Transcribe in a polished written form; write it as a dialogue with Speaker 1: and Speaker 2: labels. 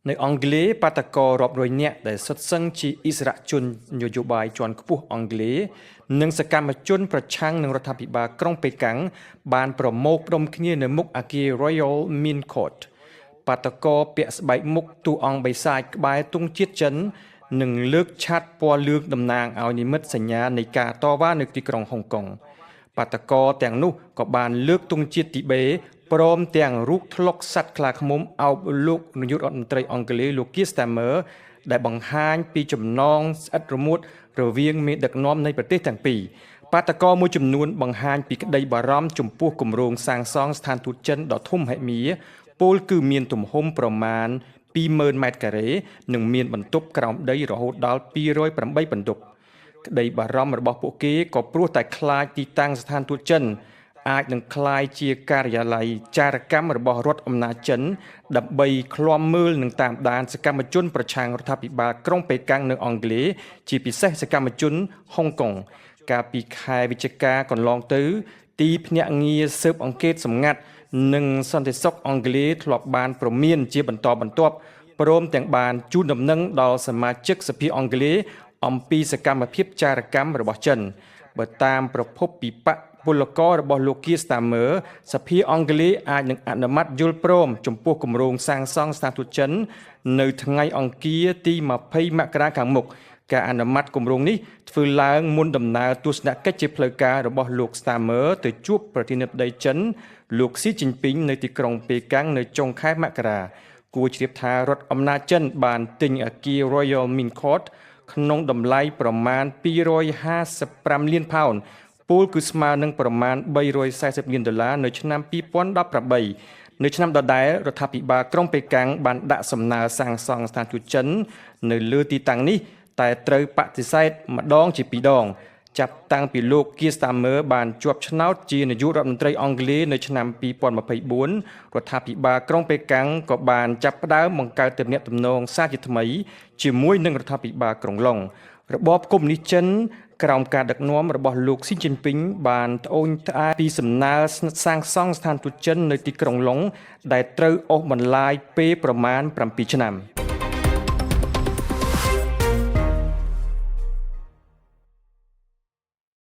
Speaker 1: ในอังกฤษปาตกรรอบรวยเนี่ยแต่สุดซึ่งจีอิสระชนนโยบายจวนขบุอังกฤษหนึ่งสกัดมาจนประชังหนึ่งรัฐบาลกรุงเปกังบานประโมกดมขี้ในมุกอากีรอยัลมินคอร์ดปาตกรเปียสใบมุกตูอังใบสายใบตุงจิตจันหนึ่งเลือกชัดปอเลือกดำนางเอานิมิตสัญญาในการต่อว่าในที่กรุงฮ่องกงปาตกรแต่งนุก็บานเลือกตุงจิตติเบพร้อมแต่งรูปทลกสัตว์คลาขมุมเอาลูกนยุทธอันตรีอังกฤษลูกิสแตมเมอร์ได้บังหารปีจำนองอัตรมุดระเวียงมีดักน้อมในประเทศต่างปีปาตกรมวยจำนวนบังหารปีกได้บารอมจุ่มพวกกลุ่มโรงสร้างซองสถานทูตเจนดอทุ่มให้มีปูลคือเมียนตุ่มห่มประมาณปีเมินเมตรกะเรหนึ่งเมียนบรรทุกกล่าวได้รอดดอลปี108บรรทุกได้บารอมระบบโปเกก็ปลุกแต่คลายตีตั้งสถานทูตเจนอาจនឹងคลายជាការិយាល័យចារកម្មរបស់រដ្ឋអំណាចចិនដើម្បីឃ្លាំមើលនិងតាមដានសកម្មជនប្រឆាំងរដ្ឋាភិបាលក្រុងប៉េកាំងនៅអង់គ្លេសជាពិសេសសកម្មជនហុងកុងកាលពីខែវិច្ឆិកាកន្លងទៅទីភ្នាក់ងារស៊ើបអង្កេតសម្ងាត់និងសន្តិសុខអង់គ្លេសធ្លាប់បានព្រមានជាបន្តបន្ទាប់ព្រមទាំងបានជូនដំណឹងដល់សមាជិកសភាអង់គ្លេសអំពីសកម្មភាពចារកម្មរបស់ចិនបើតាមប្រភពពិបាកពលកររបស់លោកគៀស្តាមើសភាអង់គ្លេសអាចនឹងអនុម័តយល់ព្រមចំពោះគម្រោងសាងសង់ស្ថានទូតចិននៅថ្ងៃអង្គារទី20មករាខាងមុខការអនុម័តគម្រោងនេះធ្វើឡើងមុនដំណើរទស្សនកិច្ចជាផ្លូវការរបស់លោកស្តាមើទៅជួបប្រធានាធិបតីចិនលោកស៊ីជីនពីងនៅទីក្រុងប៉េកាំងនៅចុងខែមករាគួរជ្រាបថារដ្ឋអំណាចចិនបានទិញអគារ Royal Mint Court ក្នុងតម្លៃប្រមាណ255លានផោនពលគឺស្មើនឹងប្រមាណ$340លាននៅឆ្នាំ2018នៅឆ្នាំដដែលរដ្ឋាភិបាលក្រុងប៉េកាំងបានដាក់សំណើសាងសង់ស្ថានទូតចិននៅលើទីតាំងនេះតែត្រូវបដិសេធម្ដងជាពីរដងចាប់តាំងពីលោកគៀស្តាមើបានជាប់ឆ្នោតជានាយករដ្ឋមន្ត្រីអង់គ្លេសនៅឆ្នាំ2024រដ្ឋាភិបាលក្រុងប៉េកាំងក៏បានចាប់ផ្ដើមបង្កើតទំនាក់ទំនងសារជាថ្មីជាមួយនឹងរដ្ឋាភិបាលក្រុងឡុងរបបកុម្មុយនីសចិនក្រោមការដឹកនាំរបស់លោកស៊ីជីនពីងបានត្អូញត្អែពីសំណើសាងសង់ស្ថានទូតចិននៅទីក្រុងឡុងដែលត្រូវអូសបន្លាយពេលប្រមាណ7ឆ្នាំ